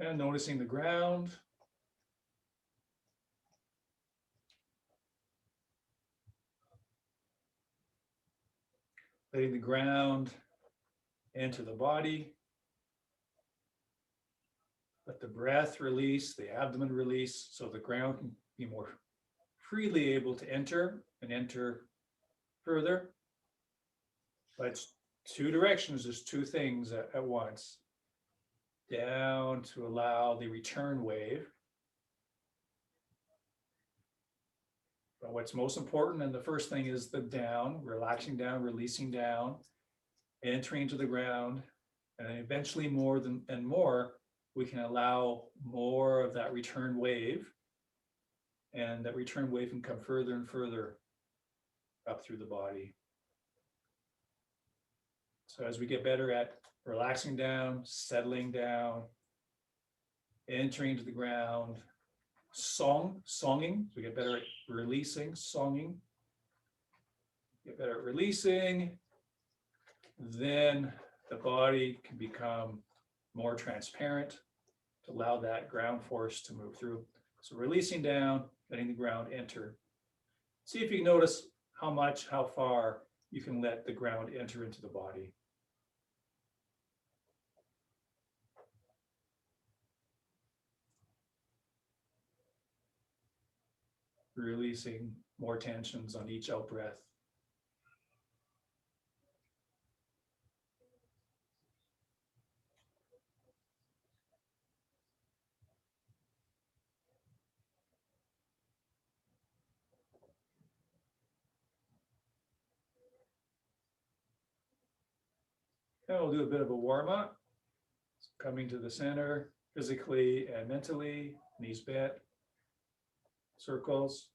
And noticing the ground. Letting the ground enter the body. Let the breath release, the abdomen release, so the ground can be more freely able to enter and enter further. But it's two directions, there's two things at once. Down to allow the return wave. But what's most important, and the first thing is the down, relaxing down, releasing down, entering to the ground, and then eventually more and more, we can allow more of that return wave, and that return wave can come further and further up through the body. So as we get better at relaxing down, settling down, entering to the ground, songing, so we get better at releasing, songing, get better at releasing, then the body can become more transparent to allow that ground force to move through. So releasing down, letting the ground enter. See if you can notice how much, how far you can let the ground enter into the body. Releasing more tensions on each out breath. And we'll do a bit of a warm up. Coming to the center, physically and mentally, knees bent, circles.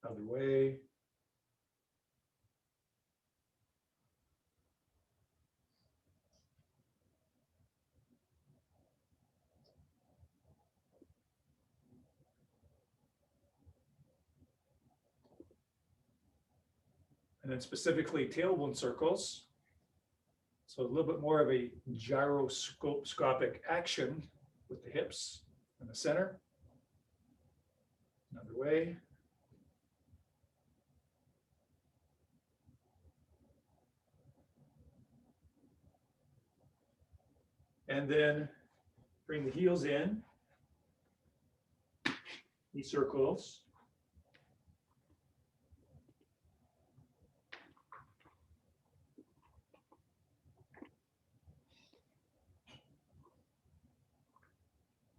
Other way. And then specifically tailbone circles. So a little bit more of a gyroscopic action with the hips in the center. Another way. And then bring the heels in, these circles.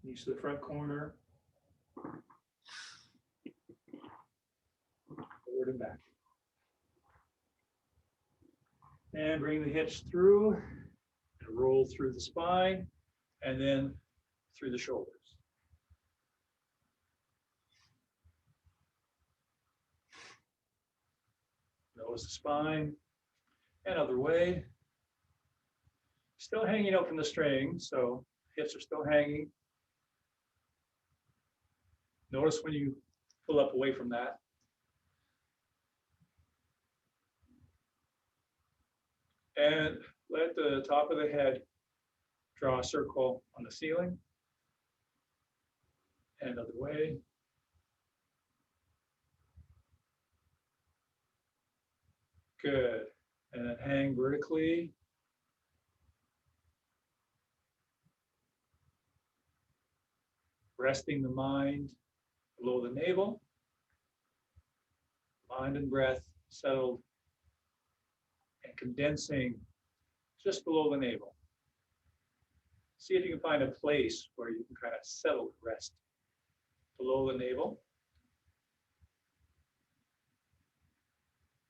Knees to the front corner. Forward and back. And bring the hips through, and roll through the spine, and then through the shoulders. Nose the spine, and other way. Still hanging out from the string, so hips are still hanging. Notice when you pull up away from that. And let the top of the head draw a circle on the ceiling. And other way. Good. And then hang vertically. Resting the mind below the navel. Mind and breath settled and condensing just below the navel. See if you can find a place where you can kind of settle, rest below the navel.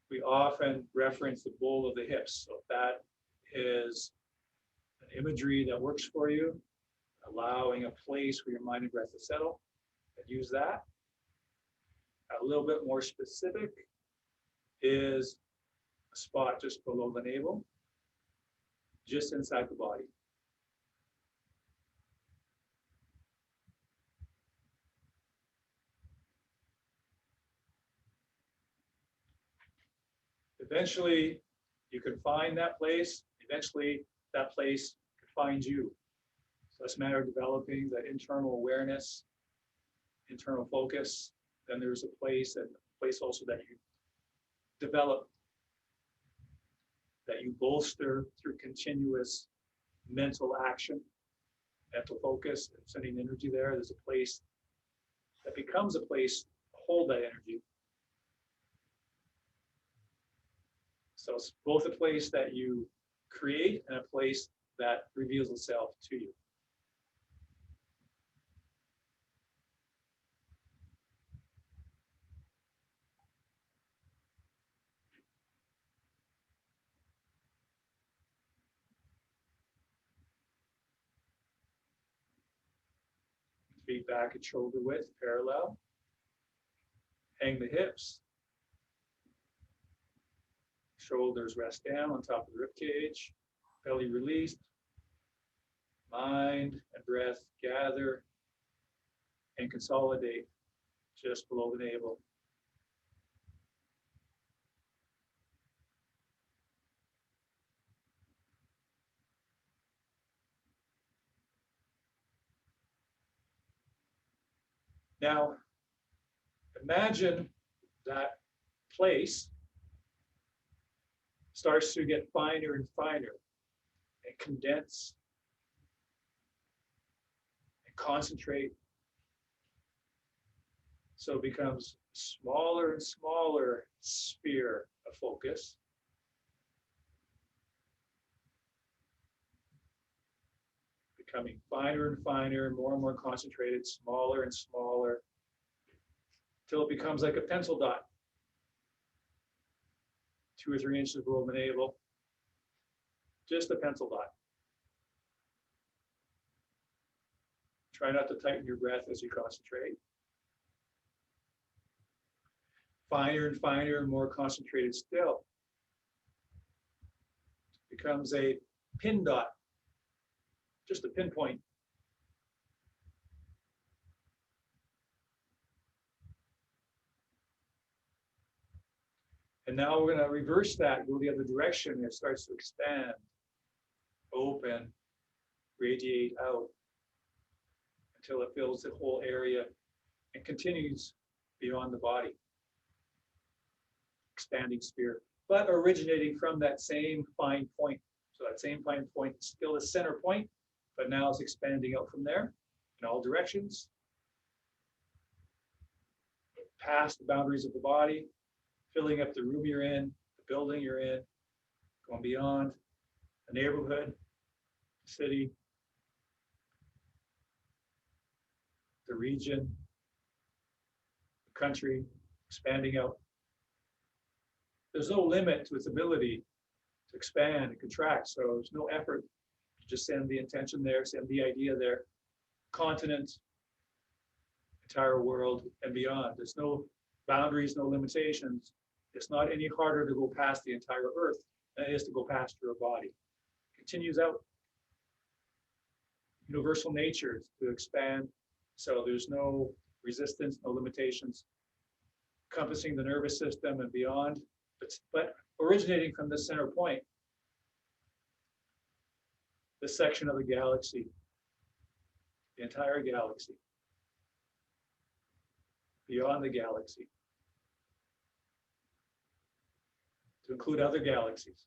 We often reference the bowl of the hips. So if that is an imagery that works for you, allowing a place for your mind and breath to settle, and use that. A little bit more specific is a spot just below the navel, just inside the body. Eventually, you can find that place. Eventually, that place can find you. So it's a matter of developing that internal awareness, internal focus. Then there's a place also that you develop, that you bolster through continuous mental action, mental focus, and sending energy there. There's a place that becomes a place to hold that energy. So it's both a place that you create and a place that reveals itself to you. Feet back at shoulder width, parallel. Hang the hips. Shoulders rest down on top of the rib cage. Belly released. Mind and breath gather and consolidate just below the navel. Now, imagine that place starts to get finer and finer and condense and concentrate. So it becomes smaller and smaller sphere of focus. Becoming finer and finer, more and more concentrated, smaller and smaller, till it becomes like a pencil dot, 2 or 3 inches below the navel, just a pencil dot. Try not to tighten your breath as you concentrate. Finer and finer, more concentrated still. Becomes a pin dot, just a pinpoint. And now we're going to reverse that, go the other direction. It starts to expand, open, radiate out until it fills the whole area and continues beyond the body. Expanding sphere, but originating from that same fine point. So that same fine point is still the center point, but now it's expanding out from there in all directions, past the boundaries of the body, filling up the room you're in, the building you're in, going beyond the neighborhood, the city, the region, the country, expanding out. There's no limit to its ability to expand and contract, so there's no effort. Just send the intention there, send the idea there. Continent, entire world, and beyond. There's no boundaries, no limitations. It's not any harder to go past the entire earth than it is to go past your body. It continues out. Universal nature to expand, so there's no resistance, no limitations. Encompassing the nervous system and beyond, but originating from this center point, this section of the galaxy, the entire galaxy, beyond the galaxy, to include other galaxies.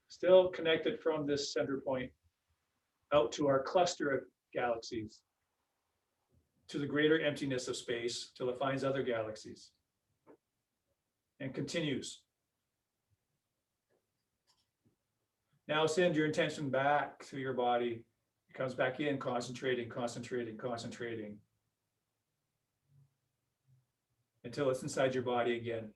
Still connected from this center point out to our cluster of galaxies, to the greater emptiness of space till it finds other galaxies and continues. Now send your intention back to your body. It comes back in, concentrating, concentrating, concentrating, until it's inside your body again.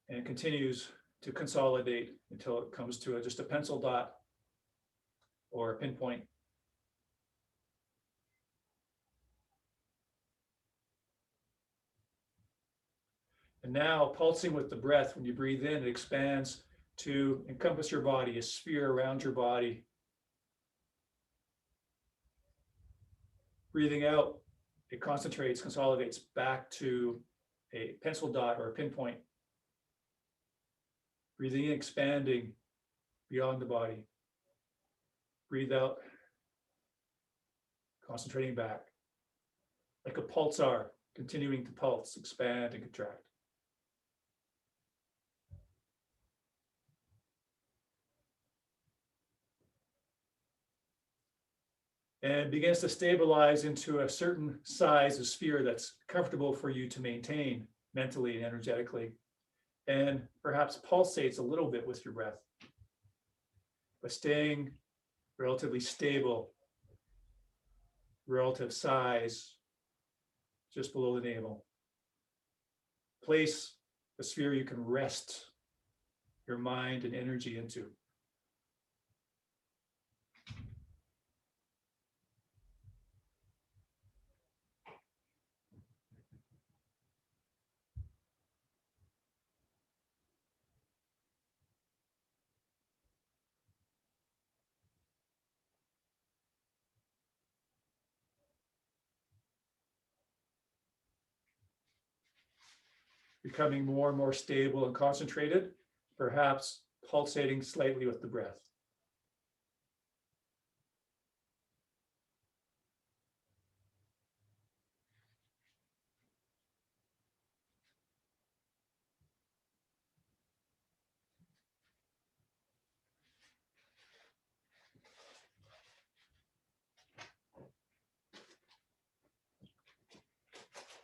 And it continues to consolidate until it comes to just a pencil dot or a pinpoint. And now pulsing with the breath, when you breathe in, it expands to encompass your body, a sphere around your body. Breathing out, it concentrates, consolidates back to a pencil dot or a pinpoint. Breathing in, expanding beyond the body. Breathe out, concentrating back. Like a pulsar, continuing to pulse, expand and contract. And begins to stabilize into a certain size, a sphere that's comfortable for you to maintain mentally and energetically, and perhaps pulsates a little bit with your breath, but staying relatively stable, relative size, just below the navel. Place a sphere you can rest your mind and energy into. Becoming more and more stable and concentrated, perhaps pulsating slightly with the breath.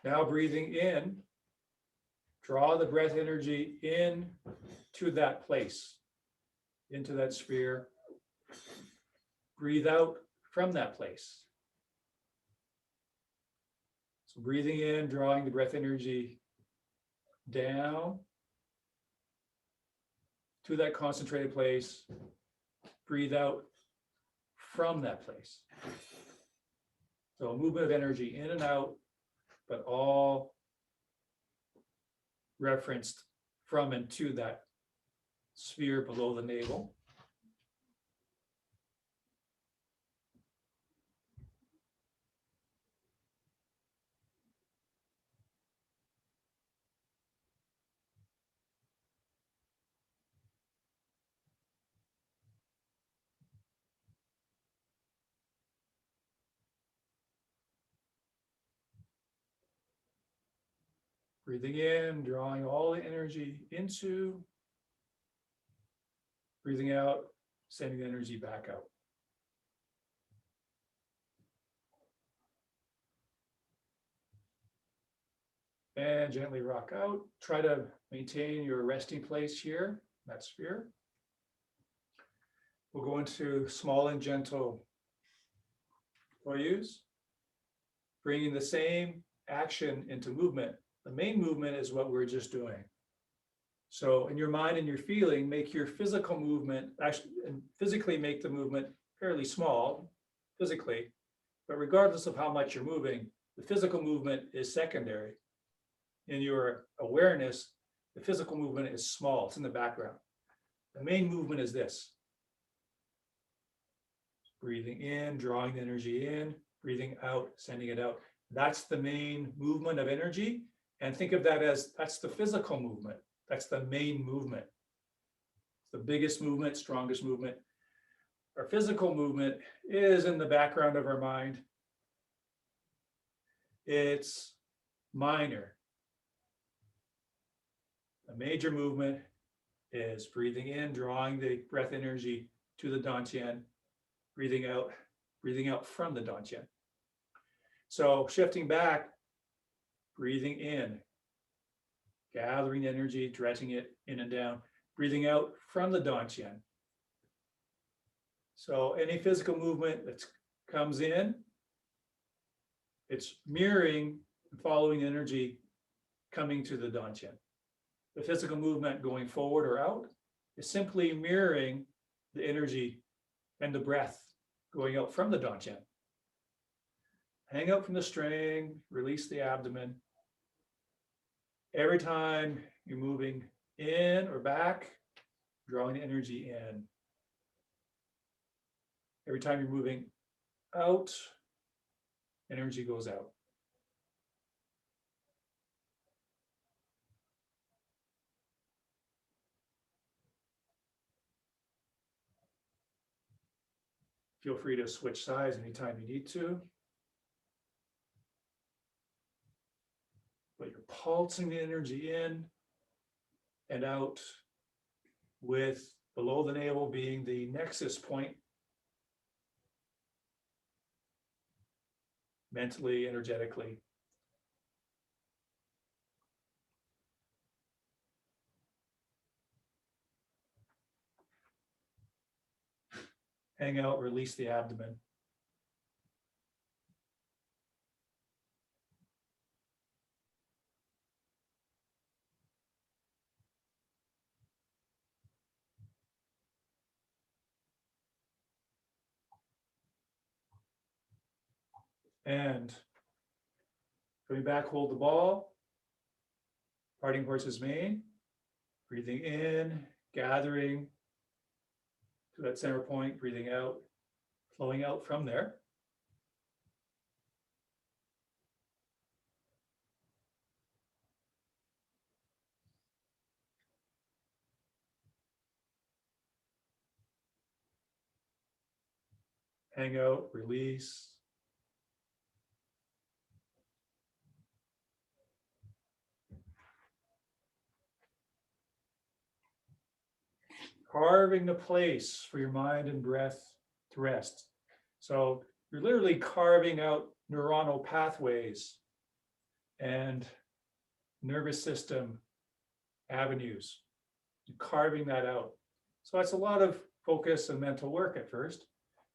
Now breathing in, draw the breath energy in to that place, into that sphere. Breathe out from that place. So breathing in, drawing the breath energy down to that concentrated place. Breathe out from that place. So a movement of energy in and out, but all referenced from and to that sphere below the navel. Breathing in, drawing all the energy into. Breathing out, sending the energy back out. And gently rock out. Try to maintain your resting place here, that sphere. We'll go into small and gentle poise, bringing the same action into movement. The main movement is what we're just doing. So in your mind and your feeling, make your physical movement, actually, and physically make the movement fairly small, physically, but regardless of how much you're moving, the physical movement is secondary. In your awareness, the physical movement is small, it's in the background. The main movement is this. Breathing in, drawing the energy in, breathing out, sending it out. That's the main movement of energy. And think of that as, that's the physical movement. That's the main movement. It's the biggest movement, strongest movement. Our physical movement is in the background of our mind. It's minor. The major movement is breathing in, drawing the breath energy to the Dantien, breathing out from the Dantien. So shifting back, breathing in, gathering energy, directing it in and down, breathing out from the Dantien. So any physical movement that comes in, it's mirroring and following energy coming to the Dantien. The physical movement going forward or out is simply mirroring the energy and the breath going out from the Dantien. Hang out from the string, release the abdomen. Every time you're moving in or back, drawing the energy in. Every time you're moving out, energy goes out. Feel free to switch sides anytime you need to. But you're pulsing the energy in and out, with below the navel being the nexus point, mentally, energetically. Hang out, release the abdomen. And coming back, hold the ball. Parting horse's mane. Breathing in, gathering to that center point, breathing out, flowing out from there. Hang out, release. Carving the place for your mind and breath to rest. So you're literally carving out neuronal pathways and nervous system avenues, carving that out. So that's a lot of focus and mental work at first.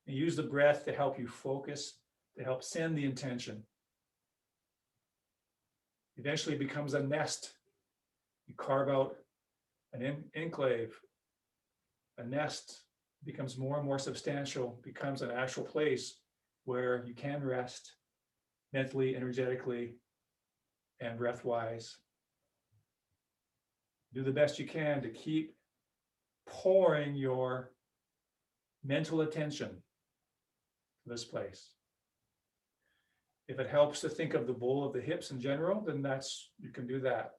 You use the breath to help you focus, to help send the intention. Eventually it becomes a nest. You carve out an enclave, a nest becomes more and more substantial, becomes an actual place where you can rest mentally, energetically, and breath-wise. Do the best you can to keep pouring your mental attention to this place. If it helps to think of the bowl of the hips in general, then you can do that.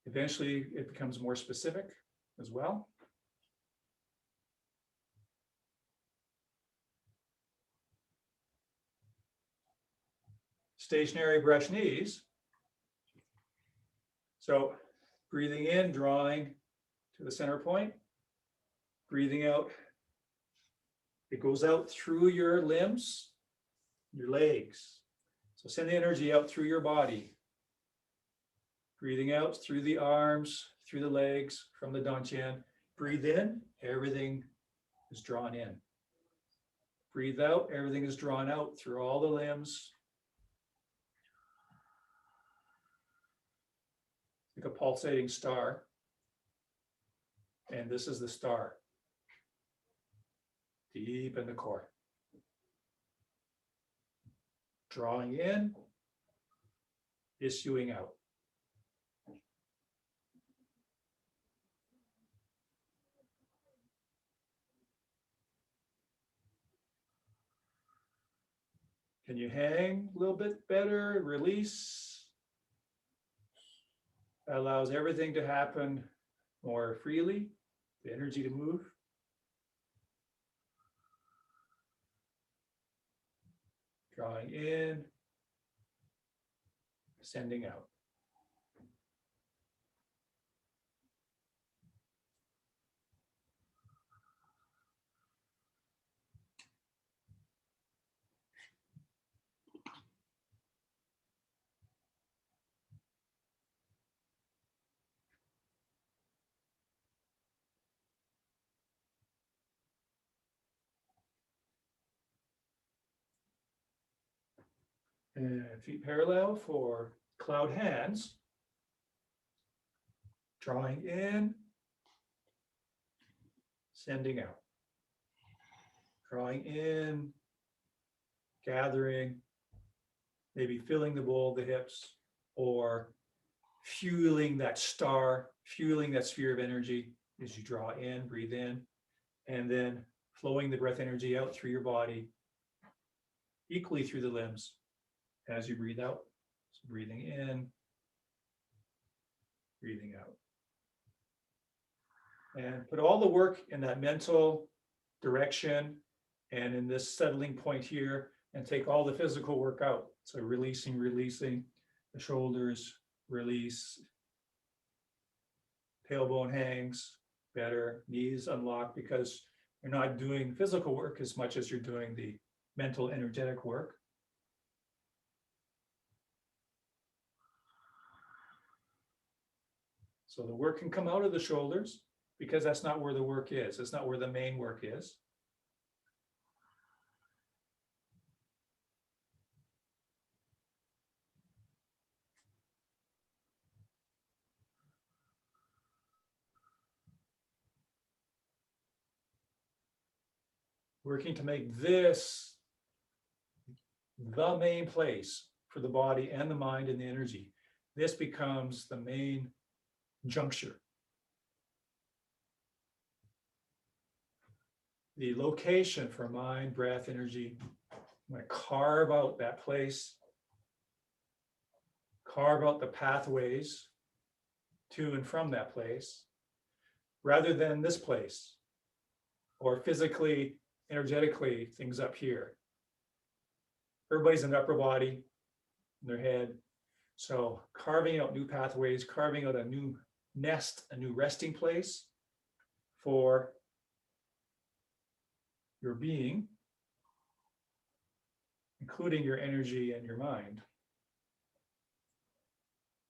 Eventually, it becomes more specific as well. Stationary brush knees. So breathing in, drawing to the center point. Breathing out. It goes out through your limbs, your legs. So send the energy out through your body. Breathing out through the arms, through the legs, from the Dantien. Breathe in, everything is drawn in. Breathe out, everything is drawn out through all the limbs. Like a pulsating star. And this is the star. Deep in the core. Drawing in, issuing out. Can you hang a little bit better? Release. That allows everything to happen more freely, the energy to move. Drawing in, sending out. And feet parallel for cloud hands. Drawing in, sending out. Drawing in, gathering, maybe filling the bowl of the hips, or fueling that star, fueling that sphere of energy as you draw in, breathe in, and then flowing the breath energy out through your body, equally through the limbs as you breathe out. So breathing in, breathing out. And put all the work in that mental direction and in this settling point here, and take all the physical work out. So releasing the shoulders, release, tailbone hangs better, knees unlock, because you're not doing physical work as much as you're doing the mental, energetic work. So the work can come out of the shoulders, because that's not where the work is. It's not where the main work is. Working to make this the main place for the body and the mind and the energy. This becomes the main juncture. The location for mind, breath, energy. I'm going to carve out that place, carve out the pathways to and from that place, rather than this place, or physically, energetically, things up here. Everybody's in the upper body, in their head. So carving out new pathways, carving out a new nest, a new resting place for your being, including your energy and your mind.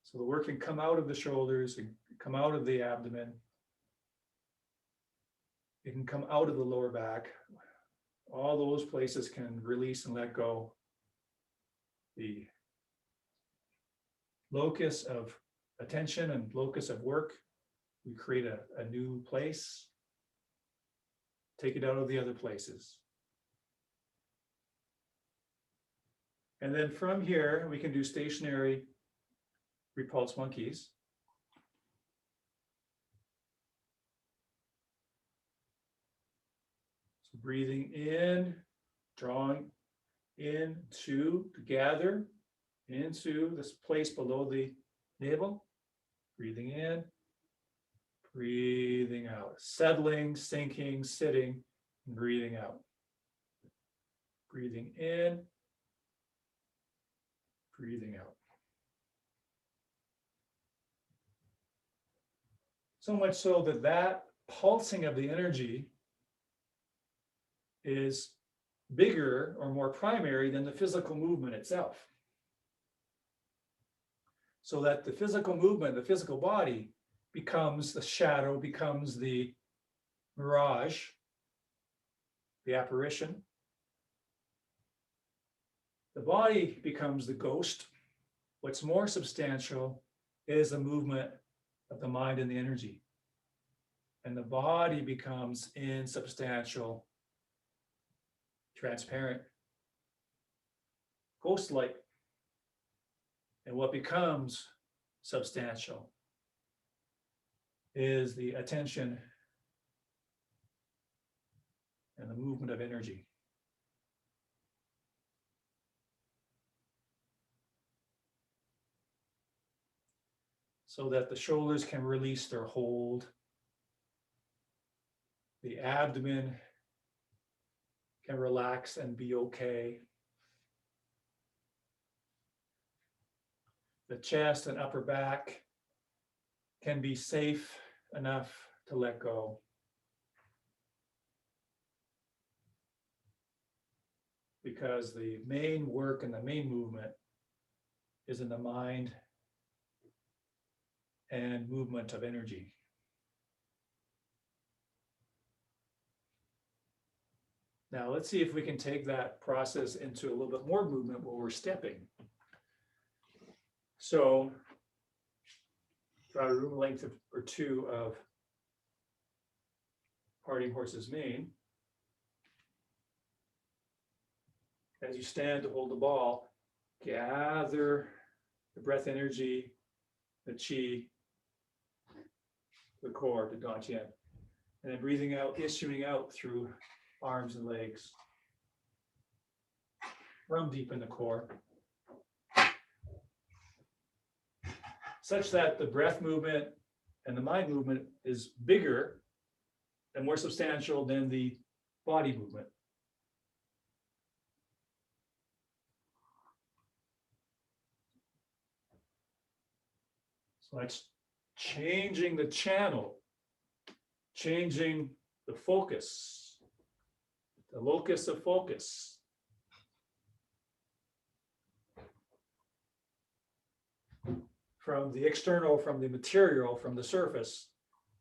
So the work can come out of the shoulders, and come out of the abdomen. It can come out of the lower back. All those places can release and let go. The locus of attention and locus of work, we create a new place. Take it out of the other places. And then from here, we can do stationary repulse monkeys. So breathing in, drawing into, to gather into this place below the navel. Breathing in, breathing out, settling, sinking, sitting, and breathing out. Breathing in, breathing out. So much so that that pulsing of the energy is bigger or more primary than the physical movement itself. So that the physical movement, the physical body, becomes the shadow, becomes the mirage, the apparition. The body becomes the ghost. What's more substantial is the movement of the mind and the energy. And the body becomes insubstantial, transparent, ghost-like. And what becomes substantial is the attention and the movement of energy. So that the shoulders can release their hold. The abdomen can relax and be okay. The chest and upper back can be safe enough to let go. Because the main work and the main movement is in the mind and movement of energy. Now let's see if we can take that process into a little bit more movement where we're stepping. So about a room length or two of parting horse's mane. As you stand to hold the ball, gather the breath energy, the chi, the core, the Dantien, and then breathing out, issuing out through arms and legs from deep in the core, such that the breath movement and the mind movement is bigger and more substantial than the body movement. So that's changing the channel, changing the focus, the locus of focus. From the external, from the material, from the surface,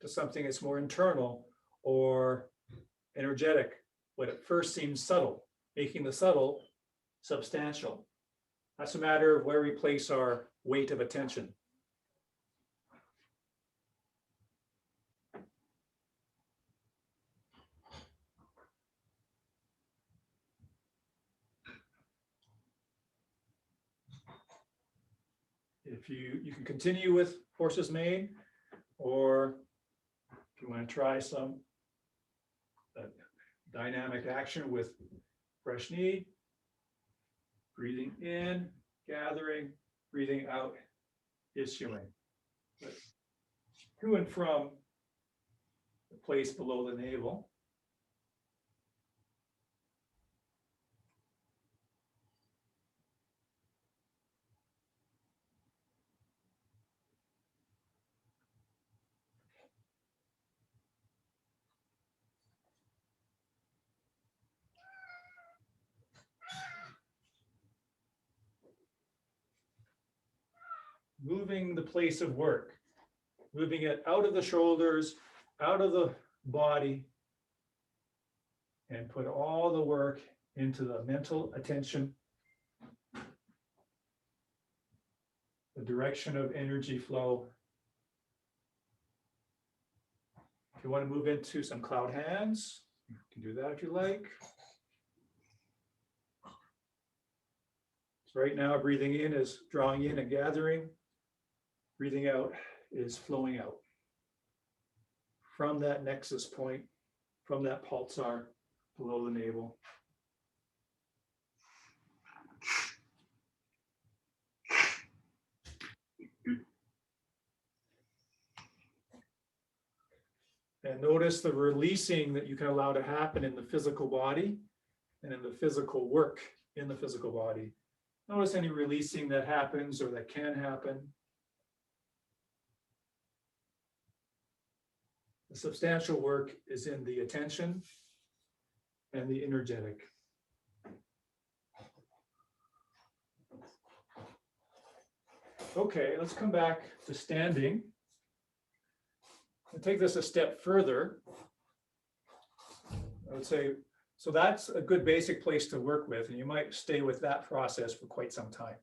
to something that's more internal or energetic, what at first seems subtle, making the subtle substantial. That's a matter of where we place our weight of attention. If you can continue with horse's mane, or if you want to try some dynamic action with fresh knee, breathing in, gathering, breathing out, issuing. But to and from the place below the navel. Moving the place of work, moving it out of the shoulders, out of the body, and put all the work into the mental attention, the direction of energy flow. If you want to move into some cloud hands, you can do that if you like. So right now, breathing in is drawing in and gathering. Breathing out is flowing out from that nexus point, from that pulsar below the navel. And notice the releasing that you can allow to happen in the physical body and in the physical work in the physical body. Notice any releasing that happens or that can happen. The substantial work is in the attention and the energetic. Okay, let's come back to standing and take this a step further. I would say, so that's a good basic place to work with, and you might stay with that process for quite some time.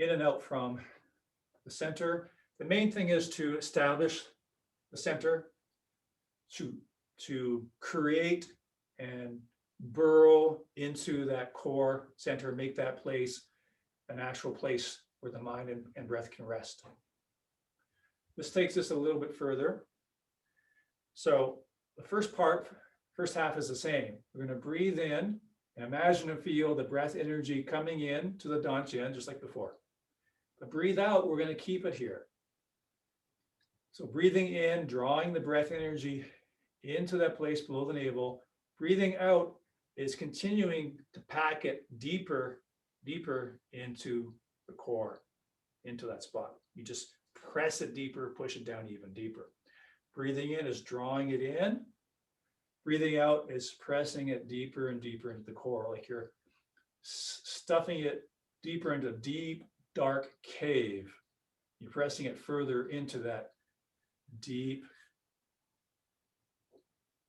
In and out from the center. The main thing is to establish the center, to create and burrow into that core center, make that place an actual place where the mind and breath can rest. This takes us a little bit further. So the first half is the same. We're going to breathe in and imagine and feel the breath energy coming in to the Dantien, just like before. But breathe out, we're going to keep it here. So breathing in, drawing the breath energy into that place below the navel. Breathing out is continuing to pack it deeper, deeper into the core, into that spot. You just press it deeper, push it down even deeper. Breathing in is drawing it in. Breathing out is pressing it deeper and deeper into the core, like you're stuffing it deeper into a deep, dark cave. You're pressing it further into that deep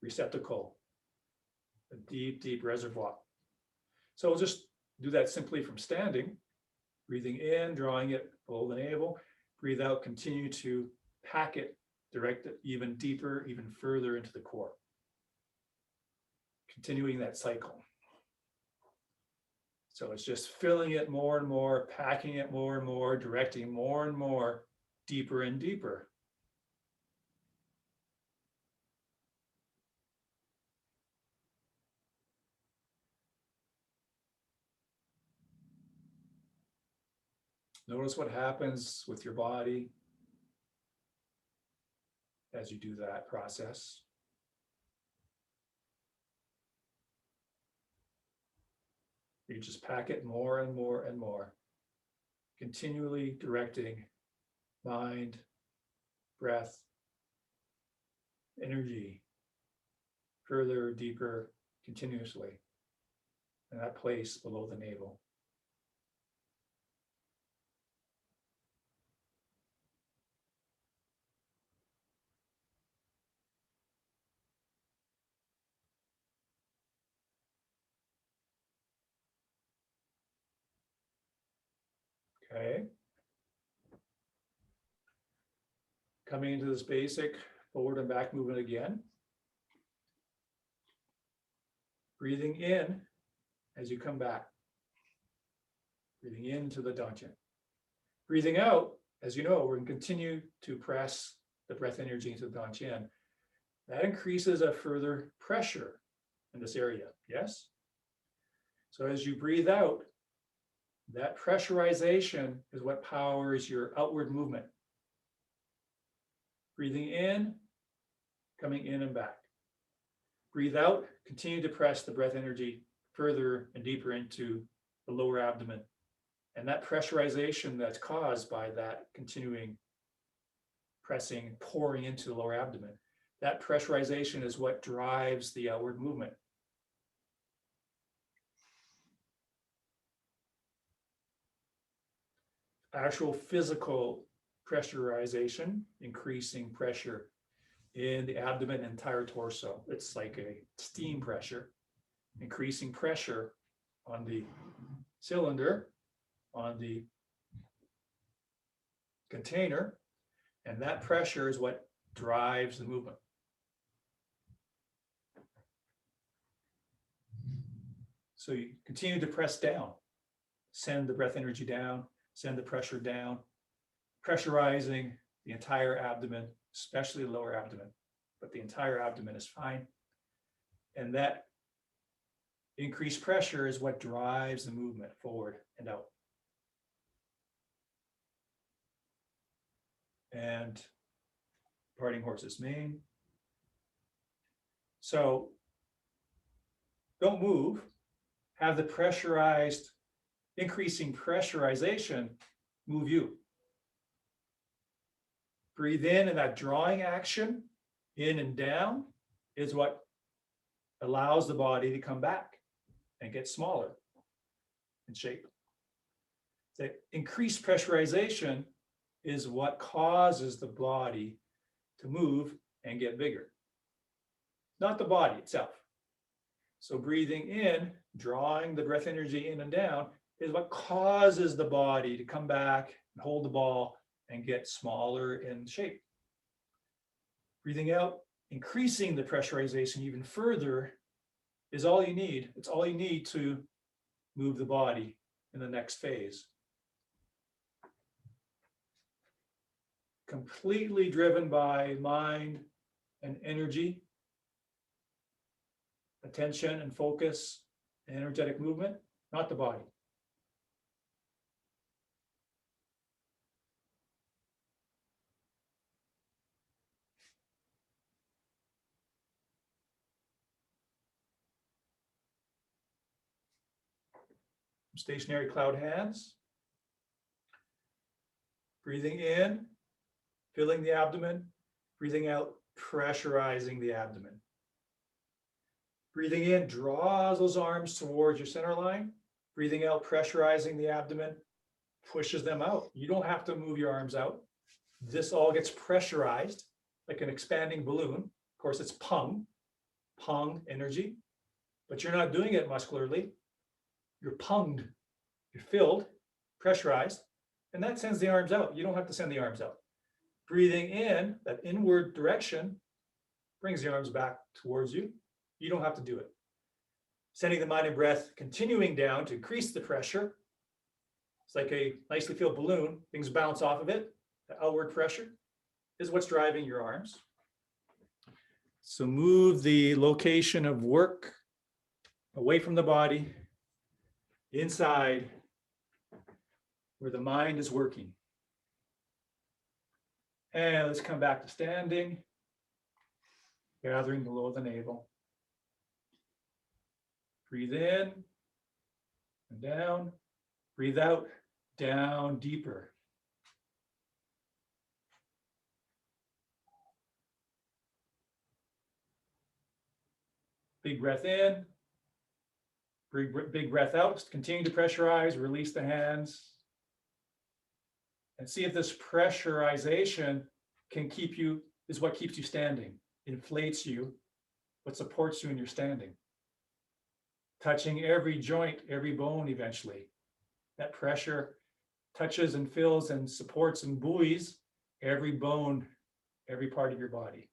receptacle, a deep, deep reservoir. So we'll just do that simply from standing. Breathing in, drawing it below the navel. Breathe out, continue to pack it, direct it even deeper, even further into the core. Continuing that cycle. So it's just filling it more and more, packing it more and more, directing more and more, deeper and deeper. Notice what happens with your body as you do that process. You just pack it more and more and more, continually directing mind, breath, energy, further, deeper, continuously, in that place below the navel. Okay. Coming into this basic forward and back movement again. Breathing in as you come back. Breathing into the Dantien. Breathing out, as you know, we're going to continue to press the breath energy into the Dantien. That increases a further pressure in this area, yes? So as you breathe out, that pressurization is what powers your outward movement. Breathing in, coming in and back. Breathe out, continue to press the breath energy further and deeper into the lower abdomen. And that pressurization that's caused by that continuing pressing, pouring into the lower abdomen, that pressurization is what drives the outward movement. Actual physical pressurization, increasing pressure in the abdomen and entire torso. It's like a steam pressure, increasing pressure on the cylinder, on the container, and that pressure is what drives the movement. So you continue to press down, send the breath energy down, send the pressure down, pressurizing the entire abdomen, especially the lower abdomen, but the entire abdomen is fine. And that increased pressure is what drives the movement forward and out. And parting horse's mane. So don't move. Have the pressurized, increasing pressurization move you. Breathe in, and that drawing action, in and down, is what allows the body to come back and get smaller in shape. The increased pressurization is what causes the body to move and get bigger, not the body itself. So breathing in, drawing the breath energy in and down, is what causes the body to come back and hold the ball and get smaller in shape. Breathing out, increasing the pressurization even further, is all you need. It's all you need to move the body in the next phase. Completely driven by mind and energy, attention and focus, and energetic movement, not the body. Stationary cloud hands. Breathing in, filling the abdomen. Breathing out, pressurizing the abdomen. Breathing in, draws those arms towards your center line. Breathing out, pressurizing the abdomen, pushes them out. You don't have to move your arms out. This all gets pressurized like an expanding balloon. Of course, it's pung energy, but you're not doing it muscularly. You're punged, you're filled, pressurized, and that sends the arms out. You don't have to send the arms out. Breathing in, that inward direction, brings the arms back towards you. You don't have to do it. Sending the mind and breath continuing down to increase the pressure. It's like a nicely filled balloon. Things bounce off of it. The outward pressure is what's driving your arms. So move the location of work away from the body, inside where the mind is working. And let's come back to standing, gathering below the navel. Breathe in and down. Breathe out, down deeper. Big breath in. Big breath out. Continue to pressurize, release the hands. And see if this pressurization can keep you, is what keeps you standing, inflates you, what supports you in your standing. Touching every joint, every bone eventually. That pressure touches and fills and supports and buoys every bone, every part of your body.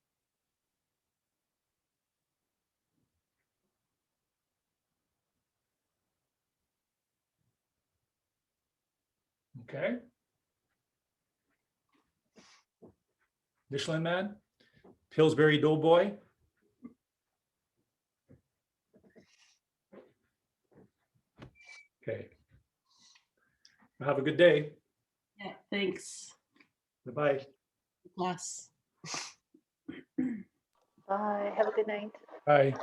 Okay. Michelin Man, Pillsbury Doughboy. Okay. Have a good day. Yeah, thanks. Bye-bye. Plus. Bye. Have a good night. Bye.